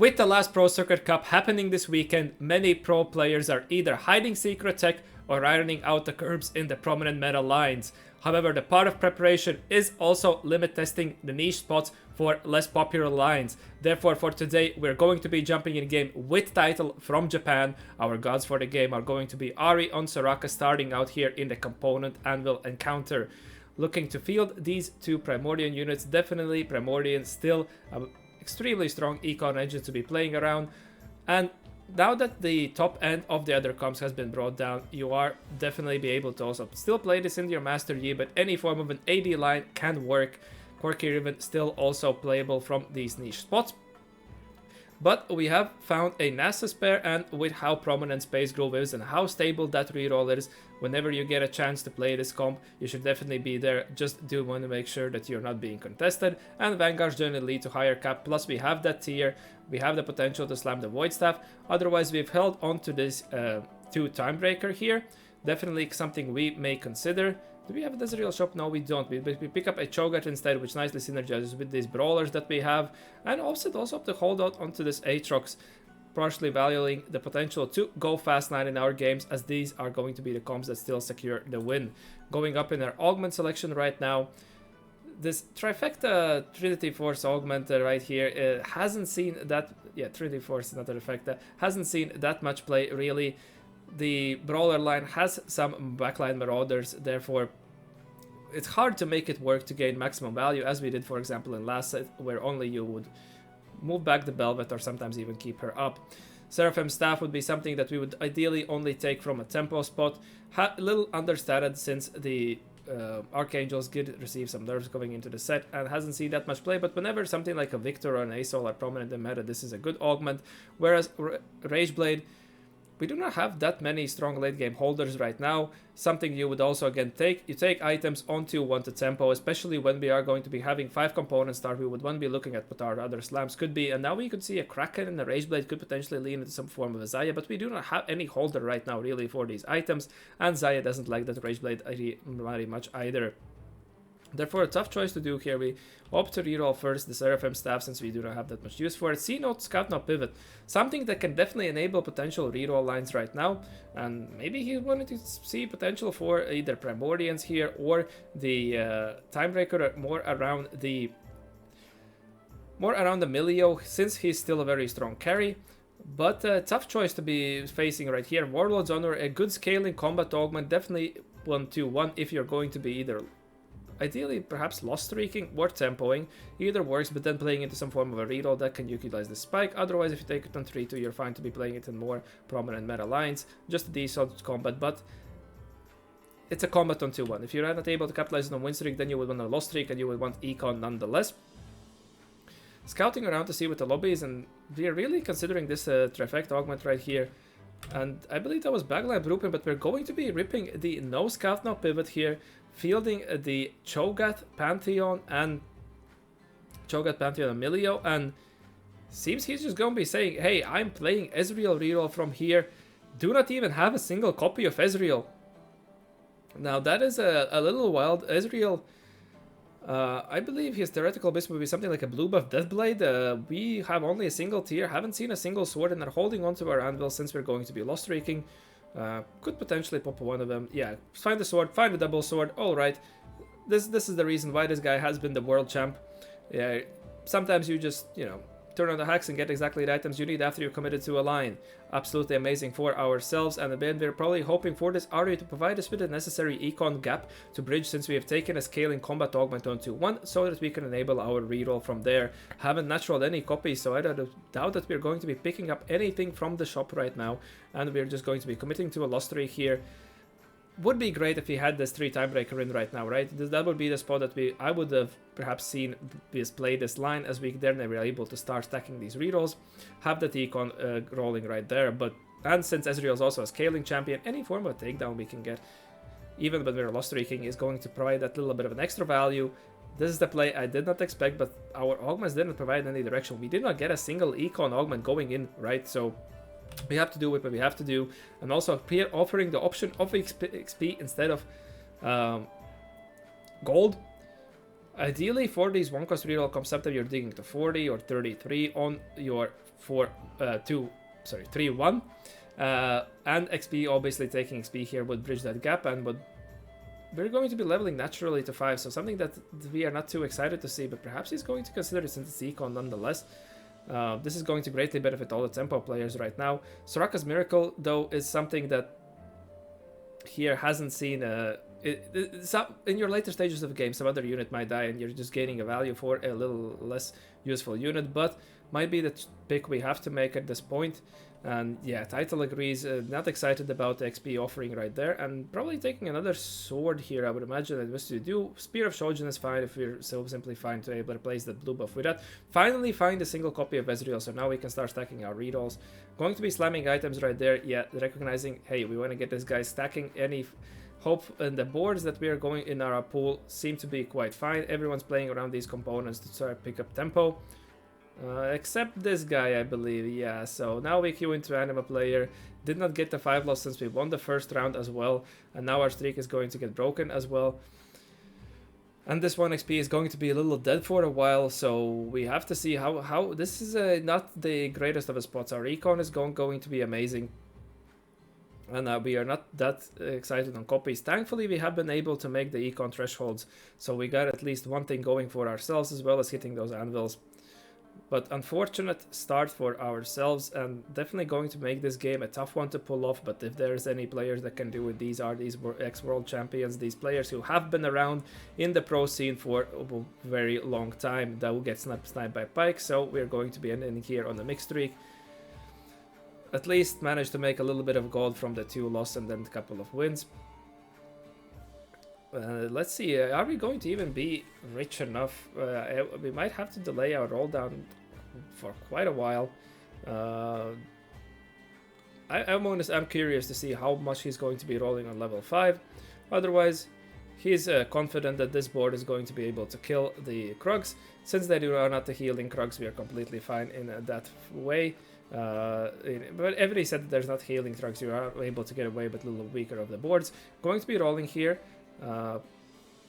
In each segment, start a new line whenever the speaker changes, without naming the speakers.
With the last Pro Circuit Cup happening this weekend, many pro players are either hiding secret tech or ironing out the curbs in the prominent meta lines. However, the part of preparation is also limit testing the niche spots for less popular lines. Therefore, for today, we're going to be jumping in game with title from Japan. Our gods for the game are going to be Ari on Soraka, starting out here in the component Anvil encounter. Looking to field these two Primordian units. Definitely Primordian still extremely strong econ engine to be playing around, and now that the top end of the other comps has been brought down, you are definitely be able to also still play this in your Master Yi, but any form of an AD line can work. Quirky Riven still also playable from these niche spots. But we have found a Nasus pair, and with how prominent Space Groove is and how stable that reroll is, whenever you get a chance to play this comp, you should definitely be there. Just do want to make sure that you're not being contested, and Vanguard's going to lead to higher cap, plus we have that tier, we have the potential to slam the Void Staff. Otherwise, we've held on to this 2 Timebreaker here, definitely something we may consider. Do we have a Ezreal shop? No, we don't. We pick up a Cho'Gath instead, which nicely synergizes with these brawlers that we have. And Offset also have to hold out onto this Aatrox, partially valuing the potential to go fast 9 in our games, as these are going to be the comps that still secure the win. Going up in our augment selection right now, this Trifecta Trinity Force augment right here hasn't seen that... Yeah, Trinity Force, not a Trifecta. Hasn't seen that much play, really. The brawler line has some backline marauders, therefore it's hard to make it work to gain maximum value, as we did for example in last set, where only you would move back the Belvet or sometimes even keep her up. Seraphim Staff would be something that we would ideally only take from a tempo spot. A little understated since the Archangels did receive some nerfs going into the set and hasn't seen that much play, but whenever something like a Victor or an Asol are prominent in meta, this is a good augment. Whereas Rageblade, we do not have that many strong late game holders right now. Something you would also again take. You take items onto 1 to tempo, especially when we are going to be having 5 components start. We would want to be looking at what our other slams could be. And now we could see a Kraken and a Rageblade could potentially lean into some form of a Xayah, but we do not have any holder right now really for these items. And Xayah doesn't like that Rageblade very much either. Therefore, a tough choice to do here. We opt to reroll first the Seraphim Staff since we do not have that much use for it. C-Note, Scout Note, Pivot. Something that can definitely enable potential reroll lines right now. And maybe he wanted to see potential for either Primordians here or the Timebreaker, more around the Milio, since he's still a very strong carry. But tough choice to be facing right here. Warlord's Honor, a good scaling combat augment. Definitely 1-2-1 if you're going to be either... Ideally, perhaps lost streaking or tempoing. Either works, but then playing into some form of a reroll that can utilize the spike. Otherwise, if you take it on 3-2, you're fine to be playing it in more prominent meta lines. Just a decent combat, but it's a combat on 2-1. If you're not able to capitalize on win streak, then you would want a lost streak and you would want econ nonetheless. Scouting around to see what the lobby is, and we're really considering this trifecta augment right here. And I believe that was backline blueprint, but we're going to be ripping the no scout, no pivot here. Fielding the Cho'Gath Pantheon and Emilio, and seems he's just gonna be saying, hey, I'm playing Ezreal reroll from here. Do not even have a single copy of Ezreal. Now that is a little wild. Ezreal, I believe his theoretical base would be something like a blue buff Deathblade. We have only a single tier, haven't seen a single sword, and are holding onto our anvil since we're going to be lost streaking. Could potentially pop one of them. Yeah, find the sword, find the double sword. All right, this is the reason why this guy has been the world champ. Yeah, sometimes you just, you know, turn on the hacks and get exactly the items you need after you're committed to a line. Absolutely amazing for ourselves, and then we're probably hoping for this Ari to provide us with the necessary econ gap to bridge, since we have taken a scaling combat augment onto 1, so that we can enable our reroll from there. Haven't naturaled any copies, so I doubt that we're going to be picking up anything from the shop right now, and we're just going to be committing to a lost streak here. Would be great if he had this 3 Timebreaker in right now, right? That would be the spot that I would have perhaps seen us play this line, as we then were able to start stacking these rerolls, have the econ rolling right there. And since Ezreal is also a scaling champion, any form of takedown we can get, even when we're lost streaking, is going to provide that little bit of an extra value. This is the play I did not expect, but our augments didn't provide any direction. We did not get a single econ augment going in, right? So we have to do what we have to do, and also here offering the option of XP instead of gold. Ideally, for these 1-cost reroll comps, sometimes you're digging to 40 or 33 on your 3-1. And XP, obviously taking XP here would bridge that gap, and we're going to be leveling naturally to 5, so something that we are not too excited to see, but perhaps he's going to consider it since it's econ nonetheless. This is going to greatly benefit all the tempo players right now. Soraka's Miracle, though, is something that here hasn't seen in your later stages of the game, some other unit might die and you're just gaining a value for a little less useful unit, but might be the pick we have to make at this point. And yeah, Title agrees, not excited about the XP offering right there, and probably taking another sword here, I would imagine that was to do. Spear of Shojin is fine if we're so simply fine to able to replace that blue buff with that. Finally find a single copy of Ezreal, so now we can start stacking our rerolls. Going to be slamming items right there, yeah, recognizing, hey, we want to get this guy stacking. Any hope in the boards that we are going in our pool seem to be quite fine. Everyone's playing around these components to try to pick up tempo. Except this guy, I believe, yeah. So now we queue into Anima player. Did not get the 5 loss since we won the first round as well. And now our streak is going to get broken as well. And this 1 XP is going to be a little dead for a while. So we have to see how this is not the greatest of the spots. Our econ is going to be amazing. And we are not that excited on copies. Thankfully, we have been able to make the econ thresholds. So we got at least one thing going for ourselves as well as hitting those anvils. But unfortunate start for ourselves, and definitely going to make this game a tough one to pull off. But if there's any players that can do it, these are these ex-world champions, these players who have been around in the pro scene for a very long time. That will get sniped by Pyke, so we're going to be ending here on the mixed streak. At least managed to make a little bit of gold from the 2 losses and then a couple of wins. Let's see, are we going to even be rich enough? We might have to delay our roll down for quite a while. I'm curious to see how much he's going to be rolling on level 5. Otherwise, he's confident that this board is going to be able to kill the Krugs. Since they are not the healing Krugs, we are completely fine in that way. But everybody said that there's not healing Krugs, you are able to get away with a little weaker of the boards. Going to be rolling here.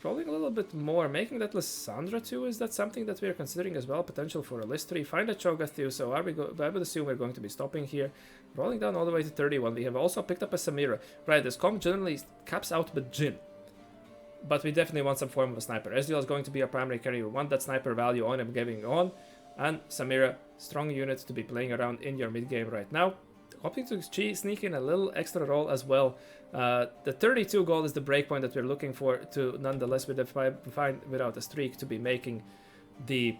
Rolling a little bit more, making that Lissandra too. Is that something that we are considering as well? Potential for a list 3. Find a Cho'Gath too, so I would assume we're going to be stopping here. Rolling down all the way to 31. We have also picked up a Samira. Right, this comp generally caps out with Jhin. But we definitely want some form of a sniper. Ezreal is going to be our primary carry. We want that sniper value on him, giving on. And Samira, strong unit to be playing around in your mid game right now. Hoping to sneak in a little extra roll as well. The 32 gold is the breakpoint that we're looking for to nonetheless find without a streak to be making the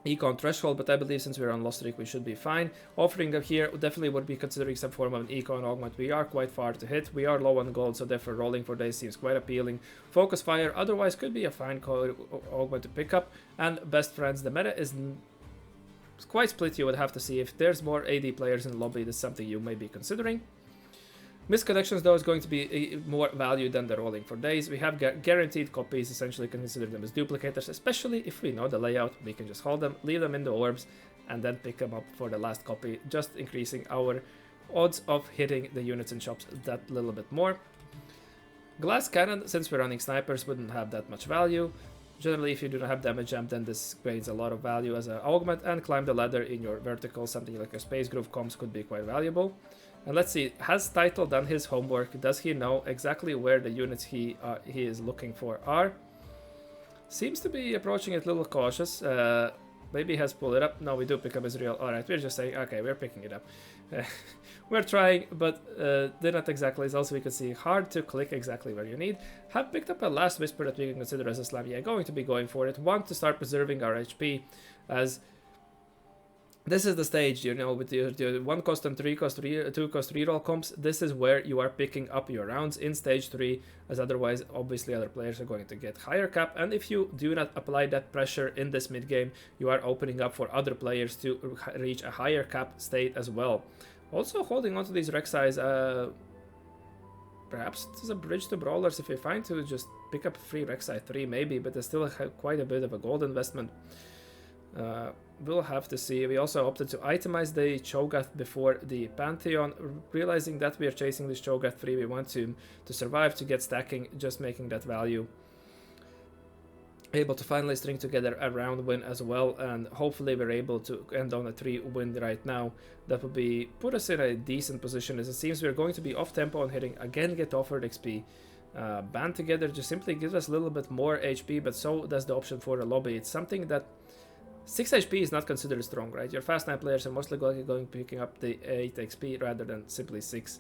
econ threshold, but I believe since we're on lost streak we should be fine. Offering up here definitely would be considering some form of an econ augment. We are quite far to hit, we are low on gold, so therefore rolling for days seems quite appealing. Focus fire otherwise could be a fine augment to pick up, and best friends, the meta is quite split. You would have to see if there's more AD players in the lobby. This is something you may be considering. Misconnections though is going to be more value than the rolling for days. We have guaranteed copies, essentially consider them as duplicators, especially if we know the layout. We can just hold them, leave them in the orbs, and then pick them up for the last copy, just increasing our odds of hitting the units and shops that little bit more. Glass cannon, since we're running snipers, wouldn't have that much value. Generally, if you do not have damage jump, then this gains a lot of value as an augment, and climb the ladder in your vertical, something like a space groove comms could be quite valuable. And let's see, has Title done his homework? Does he know exactly where the units he is looking for are? Seems to be approaching it a little cautious. Maybe he has pulled it up. No, we do pick up Ezreal. Alright, we're just saying, okay, we're picking it up. We're trying, but they're not exactly. It's also, we can see, hard to click exactly where you need. Have picked up a last Whisper that we can consider as a slam. Yeah, going to be going for it. Want to start preserving our HP, as this is the stage, you know, with the 1 cost and 2 cost reroll comps. This is where you are picking up your rounds in stage 3, as otherwise, obviously, other players are going to get higher cap. And if you do not apply that pressure in this mid game, you are opening up for other players to reach a higher cap state as well. Also, holding on to these Rek'Sais, perhaps there's a bridge to brawlers if you're fine to just pick up a free Rek'Sai 3, maybe, but there's still quite a bit of a gold investment. We'll have to see. We also opted to itemize the Cho'Gath before the Pantheon, realizing that we are chasing this Cho'Gath 3. We want to survive, to get stacking, just making that value. able to finally string together a round win as well, and hopefully we're able to end on a 3-win right now. That would be put us in a decent position, as it seems we're going to be off tempo and hitting again, get offered XP. Band together just simply gives us a little bit more HP, but so does the option for the lobby. It's something that 6 HP is not considered strong, right? Your fast 9 players are mostly going picking up the 8 XP rather than simply 6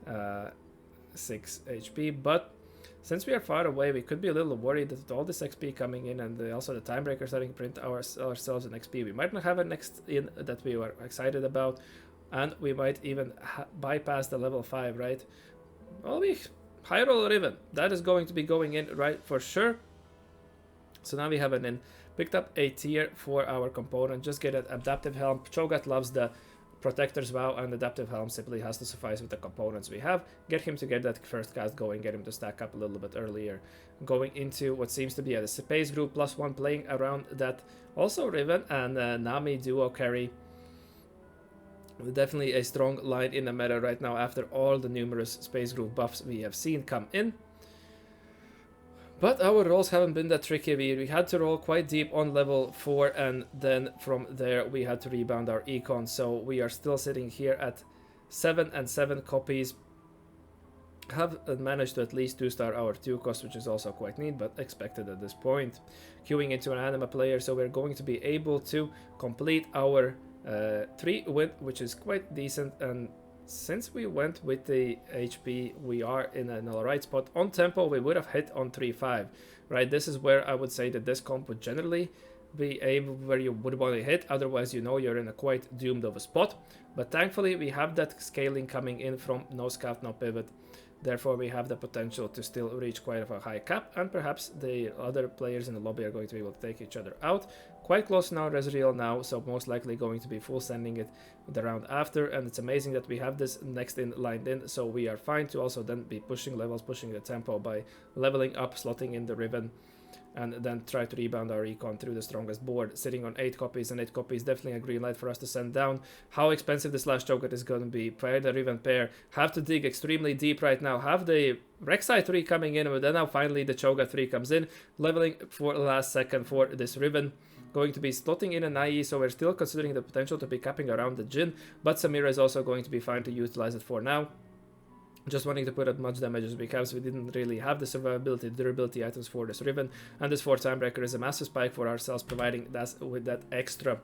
HP, but since we are far away, we could be a little worried that with all this XP coming in and also the timebreaker starting to print ourselves an XP, we might not have a next in that we were excited about, and we might even bypass the level 5, right? Well, we high roll Riven. That is going to be going in, right, for sure. So now we have an in. Picked up a tier for our component. Just get an Adaptive Helm. Cho'Gath loves the Protector's Vow, and Adaptive Helm simply has to suffice with the components we have. Get him to get that first cast going, get him to stack up a little bit earlier. Going into what seems to be a space group +1, playing around that. Also Riven and Nami duo carry. Definitely a strong line in the meta right now after all the numerous space group buffs we have seen come in. But our rolls haven't been that tricky. We had to roll quite deep on level 4, and then from there we had to rebound our econ. So we are still sitting here at 7 and 7 copies. Have managed to at least 2-star our 2 cost, which is also quite neat, but expected at this point. Queuing into an anima player, so we're going to be able to complete our 3-win, which is quite decent. And since we went with the HP, we are in an alright spot. On tempo, we would have hit on 3-5, right? This is where I would say that this comp would generally be able, where you would want to hit, otherwise you know you're in a quite doomed of a spot. But thankfully we have that scaling coming in from no scout, no pivot. Therefore we have the potential to still reach quite a high cap, and perhaps the other players in the lobby are going to be able to take each other out. Quite close now, Ezreal now, so most likely going to be full sending it the round after. And it's amazing that we have this next in lined in, so we are fine to also then be pushing levels, pushing the tempo by leveling up, slotting in the Riven, and then try to rebound our econ through the strongest board. Sitting on 8 copies, and 8 copies definitely a green light for us to send down. How expensive this last Cho'Gath is going to be. Pair the Riven pair, have to dig extremely deep right now. Have the Rek'Sai 3 coming in, but then now finally the Cho'Gath 3 comes in, leveling for the last second for this Riven. Going to be slotting in an IE, so we're still considering the potential to be capping around the Jhin, but Samira is also going to be fine to utilize it for now. Just wanting to put as much damage as we can, so we didn't really have the survivability, durability items for this Riven, and this 4 timebreaker is a massive spike for ourselves, providing that with that extra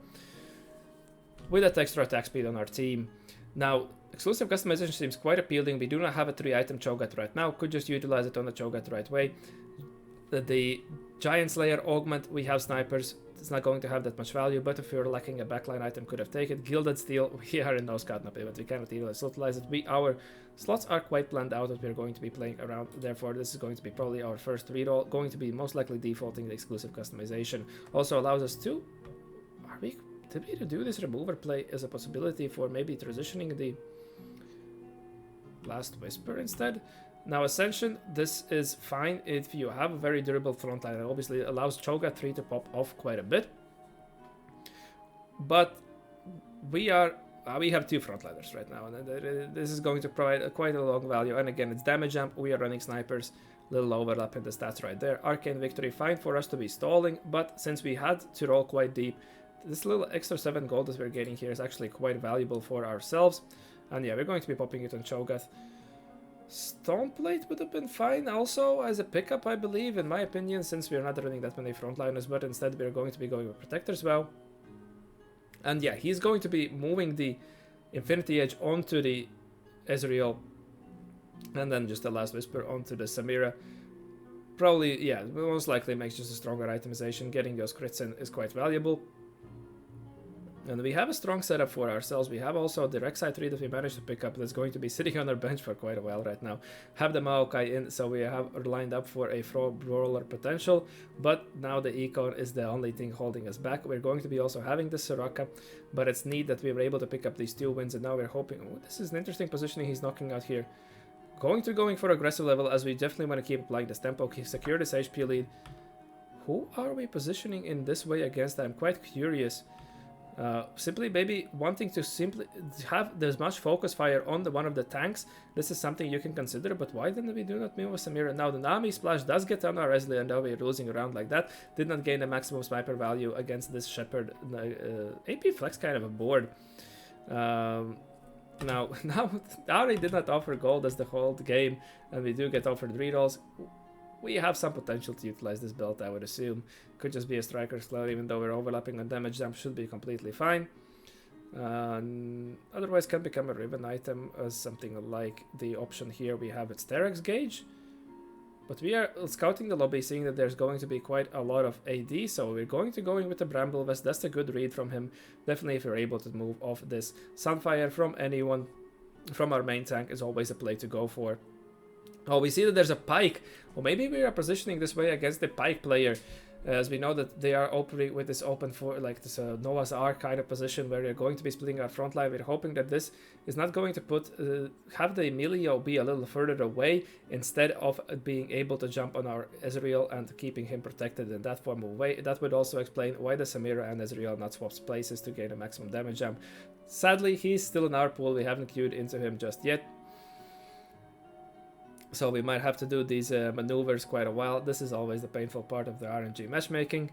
attack speed on our team. Now, exclusive customization seems quite appealing. We do not have a 3-item Cho'Gath right now, could just utilize it on the Cho'Gath the right way. The Giant Slayer augment, we have snipers. It's not going to have that much value, but if you're lacking a backline item, could have taken Gilded Steel. We are in no scout, no pivot. We cannot even utilize it. Our slots are quite planned out that we're going to be playing around. Therefore, this is going to be probably our first reroll. Going to be most likely defaulting the exclusive customization. Also allows us to... Did we do this remover play as a possibility for maybe transitioning the Last Whisper instead? Now Ascension, this is fine if you have a very durable frontline. It obviously allows Cho'Gath 3 to pop off quite a bit. But we have 2 frontliners right now, and this is going to provide quite a long value. And again, it's damage jump, we are running snipers, little overlap in the stats right there. Arcane Victory, fine for us to be stalling, but since we had to roll quite deep, this little extra 7 gold that we're getting here is actually quite valuable for ourselves. And yeah, we're going to be popping it on Cho'Gath. Stoneplate would have been fine also as a pickup, I believe, in my opinion, since we're not running that many frontliners, but instead we're going to be going with Protector's Vow. And yeah, he's going to be moving the Infinity Edge onto the Ezreal, and then just the Last Whisper onto the Samira. Probably, yeah, most likely makes just a stronger itemization. Getting those crits in is quite valuable. And we have a strong setup for ourselves. We have also the Rek'Sai 3 that we managed to pick up that's going to be sitting on our bench for quite a while right now. Have the Maokai in, so we have lined up for a brawler potential. But now the Econ is the only thing holding us back. We're going to be also having the Soraka, but it's neat that we were able to pick up these 2 wins, and now we're hoping... Oh, this is an interesting positioning he's knocking out here. Going for aggressive level, as we definitely want to keep applying this tempo, secure this HP lead. Who are we positioning in this way against? I'm quite curious. Simply maybe wanting to simply have this much focus fire on one of the tanks. This is something you can consider, but why didn't we do not move with Samira? Now the Nami splash does get on our Ezreal, and now we're losing around like that. Did not gain a maximum sniper value against this Shepherd. AP flex kind of a board. Now Ari did not offer gold as the whole game, and we do get offered rerolls. We have some potential to utilize this build, I would assume. Could just be a striker slow, even though we're overlapping on damage jump, should be completely fine. Otherwise can become a Riven item as something like the option here we have its Terex Gauge. But we are scouting the lobby, seeing that there's going to be quite a lot of AD, so we're going to go in with the Bramble Vest. That's a good read from him. Definitely if you're able to move off this Sunfire from anyone, from our main tank, is always a play to go for. Oh, we see that there's a Pyke. Well, maybe we are positioning this way against the Pyke player, as we know that they are operating with this open for like this Noah's Ark kind of position where we're going to be splitting our front line. We're hoping that this is not going to put have the Emilio be a little further away instead of being able to jump on our Ezreal and keeping him protected in that form of way. That would also explain why the Samira and Ezreal not swapped places to gain a maximum damage jump. Sadly, he's still in our pool. We haven't queued into him just yet. So we might have to do these maneuvers quite a while. This is always the painful part of the RNG matchmaking.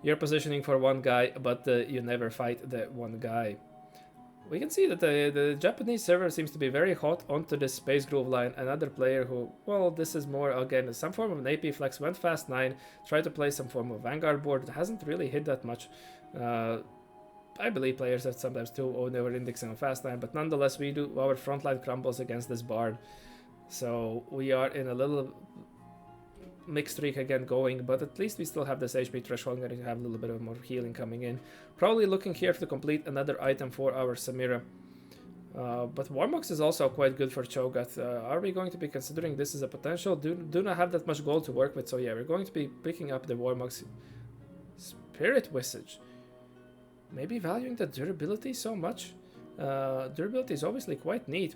You're positioning for one guy, but you never fight the one guy. We can see that the Japanese server seems to be very hot onto this Space Groove line. Another player who, well, this is more, again, some form of an AP flex, went fast 9, tried to play some form of Vanguard board. It hasn't really hit that much. I believe players that sometimes too over indexing on fast 9, but nonetheless, we do our frontline crumbles against this Bard. So we are in a little mixed streak again going, but at least we still have this HP threshold. Going to have a little bit of more healing coming in. Probably looking here to complete another item for our Samira. But Warmox is also quite good for Cho'Gath. Are we going to be considering this as a potential? Do not have that much gold to work with, so yeah, we're going to be picking up the Warmox. Spirit Visage. Maybe valuing the durability so much. Durability is obviously quite neat.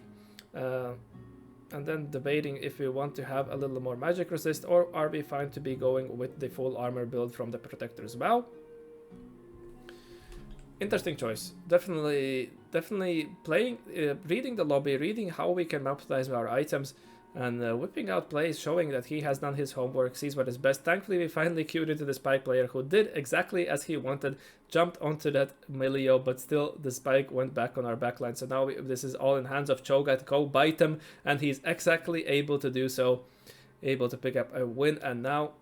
And then debating if we want to have a little more magic resist, or are we fine to be going with the full armor build from the Protector's Vow. Interesting choice. Definitely playing, reading the lobby, reading how we can optimize our items, and whipping out plays, showing that he has done his homework, sees what is best. Thankfully, we finally queued into the Spike player who did exactly as he wanted, jumped onto that Milio, but still the Spike went back on our backline. So now this is all in hands of Cho'Gath. Go bite him, and he's exactly able to do so, able to pick up a win. And now,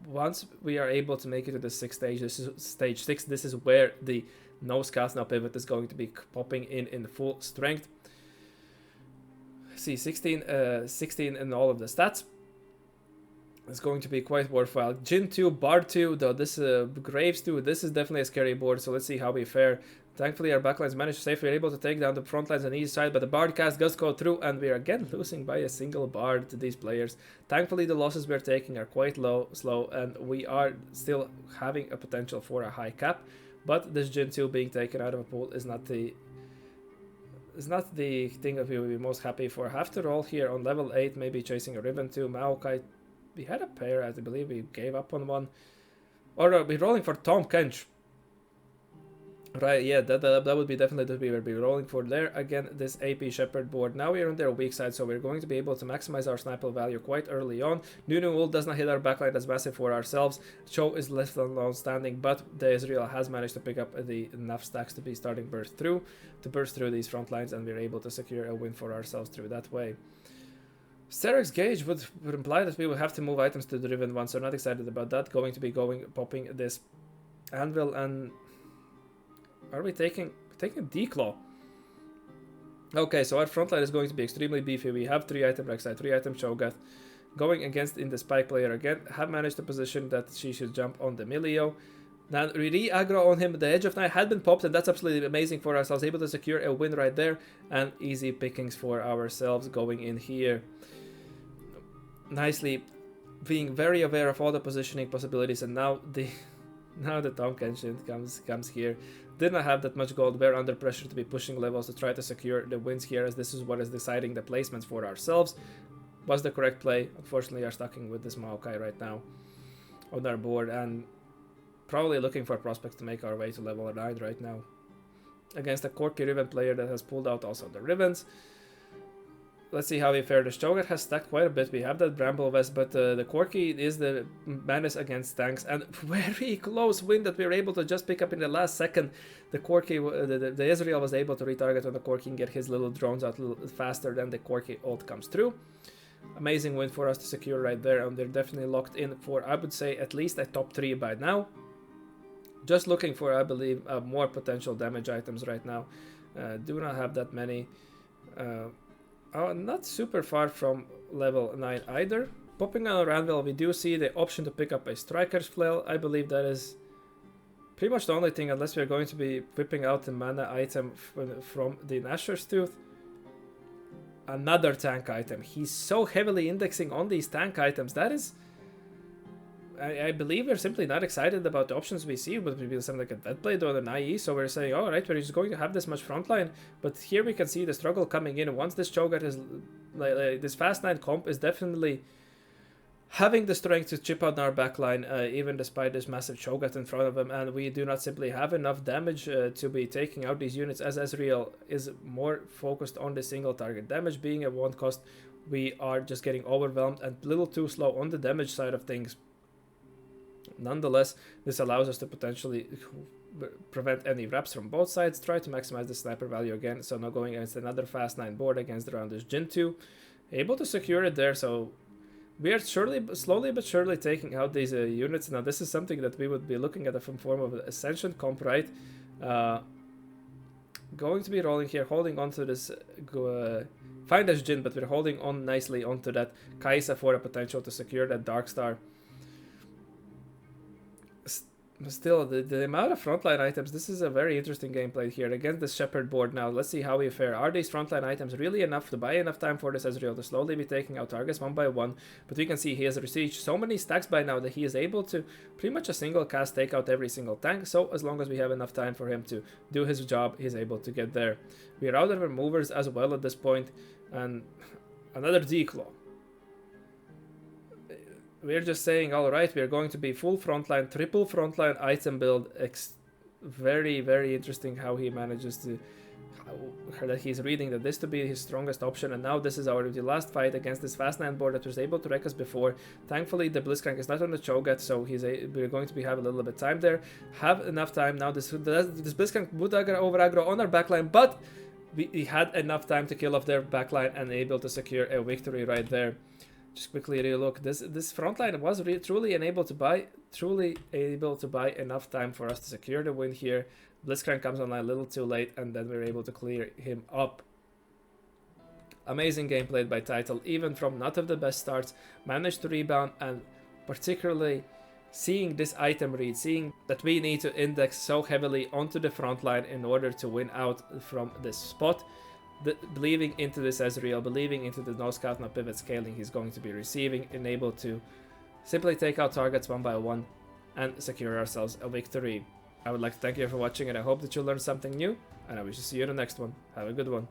once we are able to make it to the 6th stage, this is stage 6, this is where the nose cast now pivot is going to be popping in full strength. See, 16 in all of the stats. It's going to be quite worthwhile. Jhin 2, Bard 2, though this Graves 2, this is definitely a scary board, so let's see how we fare. Thankfully, our backlines managed to save. We're able to take down the front lines on each side, but the Bard cast does go through, and we're again losing by a single Bard to these players. Thankfully, the losses we're taking are quite slow, and we are still having a potential for a high cap, but this Jhin 2 being taken out of a pool is not the thing that we will be most happy for. Have to roll here on level 8, maybe chasing a Riven 2. Maokai, we had a pair, I believe we gave up on one. Or we're rolling for Tom Kench. Right, yeah, that would be definitely what we will be rolling for there. Again, this AP Shepherd board. Now we are on their weak side, so we're going to be able to maximize our sniper value quite early on. Nunu Ult does not hit our backline, that's massive for ourselves. Cho is left alone standing, but the Ezreal has managed to pick up enough stacks to be starting to burst through these front lines, and we're able to secure a win for ourselves through that way. Sterex Gauge would imply that we will have to move items to the Riven one, so not excited about that. Going to be popping this Anvil, and are we taking Declaw? Okay, so our front line is going to be extremely beefy. We have 3 item Rek'Sai, 3 item Cho'Gath. Going against in the Spike player again. Have managed to position that she should jump on the Milio. Now re-aggro on him. The Edge of Night had been popped, and that's absolutely amazing for us. I was able to secure a win right there, and easy pickings for ourselves going in here. Nicely being very aware of all the positioning possibilities, and now the Tom Kenshin comes here. Did not have that much gold. We're under pressure to be pushing levels to try to secure the wins here, as this is what is deciding the placements for ourselves. Was the correct play. Unfortunately, are stuck with this Maokai right now on our board, and probably looking for prospects to make our way to level 9 right now. against a Corki Riven player that has pulled out also the Rivens. Let's see how we fare. The Shogun has stacked quite a bit. We have that Bramble Vest, but the Corki is the menace against tanks. And very close win that we were able to just pick up in the last second. The Corki, the Ezreal was able to retarget on the Corki and get his little drones out a little faster than the Corki ult comes through. Amazing win for us to secure right there. And they're definitely locked in for, I would say, at least a top 3 by now. Just looking for, I believe, more potential damage items right now. Do not have that many. Not super far from level 9 either. Popping on our anvil, we do see the option to pick up a Striker's Flail. I believe that is pretty much the only thing, unless we are going to be whipping out the mana item from the Nashor's Tooth. Another tank item. He's so heavily indexing on these tank items. That is... I believe we're simply not excited about the options we see, but maybe something like a Deadblade or an IE, so we're saying, alright, we're just going to have this much frontline, but here we can see the struggle coming in. Once this Cho'Gath is, this Fast 9 comp is definitely having the strength to chip out our backline, even despite this massive Cho'Gath in front of him, and we do not simply have enough damage to be taking out these units, as Ezreal is more focused on the single target damage being at 1 cost. We are just getting overwhelmed and a little too slow on the damage side of things. Nonetheless, this allows us to potentially prevent any wraps from both sides, try to maximize the sniper value again, so now going against another Fast 9 board against the Rounders Jin 2. Able to secure it there, so we are slowly but surely taking out these units. Now this is something that we would be looking at from form of Ascension comp, right? Going to be rolling here, holding on to this Find Us Jin, but we're holding on nicely onto that Kai'Sa for a potential to secure that Darkstar. Still, the amount of frontline items, this is a very interesting gameplay here against the Shepherd board. Now, let's see how we fare. Are these frontline items really enough to buy enough time for this Ezreal to slowly be taking out targets one by one? But we can see he has received so many stacks by now that he is able to pretty much a single cast take out every single tank. So as long as we have enough time for him to do his job, he's able to get there. We are out of removers as well at this point. And another Declaw. We're just saying, alright, we're going to be full frontline, triple frontline item build. Very, very interesting how he manages to... that he's reading that this to be his strongest option, and now this is already the last fight against this Fast 9 board that was able to wreck us before. Thankfully, the Blitzcrank is not on the Cho'Gath, so we're going to have a little bit of time there. Have enough time now. This Blitzcrank would over aggro on our backline, but we had enough time to kill off their backline and able to secure a victory right there. Just quickly relook. This frontline was truly able to buy enough time for us to secure the win here. Blitzcrank comes online a little too late, and then we're able to clear him up. Amazing game played by Title, even from not of the best starts, managed to rebound, and particularly seeing this item read, seeing that we need to index so heavily onto the front line in order to win out from this spot. Believing into this Ezreal, believing into the no scout, no pivot scaling he's going to be receiving, and able to simply take out targets one by one and secure ourselves a victory. I would like to thank you for watching, and I hope that you learned something new, and I wish to see you in the next one. Have a good one.